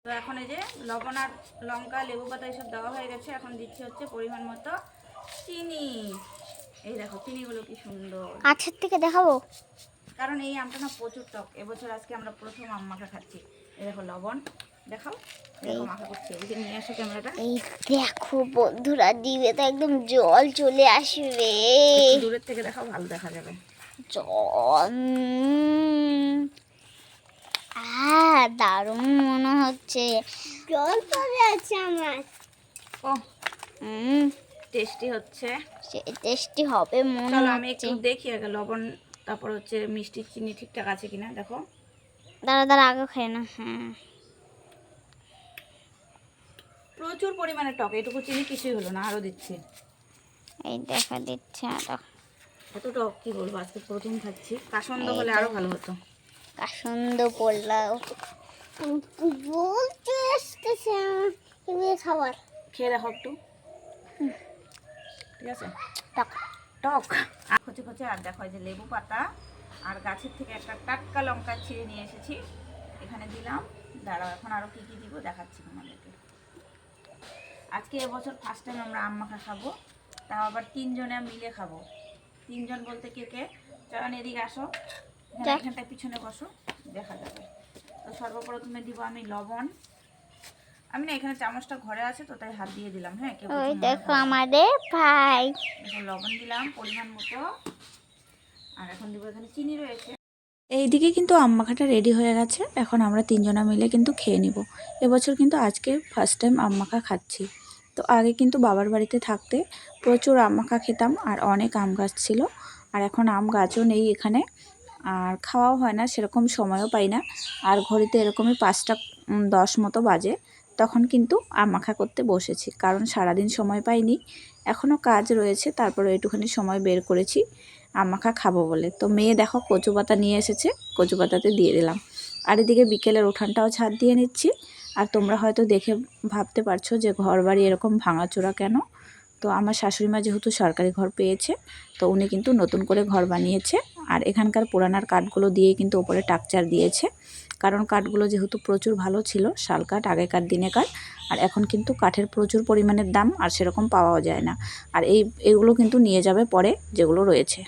তো এখন এই যে লবণ আর লঙ্কা লেবু পাতা এসব দেওয়া হয়ে গেছে। এখন দিচ্ছি হচ্ছে পরিমাণ মতো চিনি। এই দেখো চিনিগুলো কি সুন্দর। কাছের থেকে দেখাবো, কারণ এই আমটা না প্রচুর টক। এবছর আজকে আমরা প্রথম আম মাখা খাচ্ছি। এই দেখো লবণ দেখাও, দেখো মাখা করছি। এই যে নিয়ে আসো ক্যামেরাটা। এই দেখো বন্ধুরা, দিবে তো একদম জল চলে আসবে। দূরের থেকে দেখাও, ভালো দেখা যাবে জল। দারুণ মনে হচ্ছে, জল পড়ে আছে আমার। ও টেস্টি হচ্ছে, টেস্টি হবে মনে চলো হচ্ছে। আমি একটু দেখি আগে লবণ, তারপর হচ্ছে মিষ্টি চিনি ঠিকঠাক আছে কিনা দেখো। দাঁড়া আগে খাই না। হ্যাঁ, প্রচুর পরিমাণে টক, এটুকু চিনি কিছুই হলো না, আরো দিচ্ছি। এই দেখা দিচ্ছে আরো এত টক কি বলবো, আজকে প্রথম খাচ্ছি। কাসন্দ হলে আরো ভালো হতো। কাসন্দ পড়লাও বলতে আসতেছে খাবার। খেয়ে দেখো একটু, ঠিক আছে। টক টক খচে খচে। আর দেখো এই যে লেবু পাতা আর গাছের থেকে একটা টাটকা লঙ্কা ছিঁড়ে নিয়ে এসেছি, এখানে দিলাম। দাঁড়াও এখন আরো কি কি দিব দেখাচ্ছি তোমাদেরকে। আজকে এবছর ফার্স্ট টাইম আমরা আম মাখা খাবো, তাও আবার 3 জনে মিলে খাবো। 3 জন বলতে কে কে, চয়ন এদিকে আসো, এখানটায় পিছনে বসো, দেখা যাবে। তো সর্বপ্রথমে দিব আমি লবণ। আমি না এখানে চামচটা ঘরে আছে তো তাই হাত দিয়ে দিলাম। হ্যাঁ, কেউ ওই দেখো আমাদের ভাই। দেখো লবণ দিলাম পরিমাণ মতো। আর এখন দিব এখানে চিনি রয়েছে। এইদিকে কিন্তু আম মাখাটা রেডি হয়ে গেছে। এখন আমরা 3 জনা মিলে কিন্তু খেয়ে নিব। এবছর কিন্তু আজকে ফার্স্ট টাইম আম মাখা খাচ্ছি। তো আগে কিন্তু বাবার বাড়িতে থাকতে প্রচুর আম মাখা খেতাম, আর অনেক আম গাছ ছিল। আর এখন আম গাছও নেই এখানে, আর খাওয়াও হয় না, সেরকম সময়ও পাই না। আর ঘড়িতে এরকমই 5টা 10 মতো বাজে, তখন কিন্তু আম মাখা করতে বসেছি, কারণ সারাদিন সময় পাইনি। এখনও কাজ রয়েছে, তারপরে একটুখানি সময় বের করেছি আম মাখা খাবো বলে। তো মেয়ে দেখো কচু পাতা নিয়ে এসেছে, কচু পাতাতে দিয়ে দিলাম। আর এদিকে বিকেলের উঠানটাও ছাদ দিয়ে নিচ্ছি। আর তোমরা হয়তো দেখে ভাবতে পারছো যে ঘর বাড়ি এরকম ভাঙাচোরা কেন। তো আমার শাশুড়িমা যেহেতু সরকারি ঘর পেয়েছে, তো উনি কিন্তু নতুন করে ঘর বানিয়েছে। আর এখানকার পুরানার কাঠগুলো দিয়ে কিন্তু ওপরে টাকচার দিয়েছে, কারণ কাঠগুলো যেহেতু প্রচুর ভালো ছিল, শাল কাঠ আগেকার দিনেকার। আর এখন কিন্তু কাঠের প্রচুর পরিমাণের দাম, আর সেরকম পাওয়াও যায় না। আর এইগুলো কিন্তু নিয়ে যাবে পরে যেগুলো রয়েছে।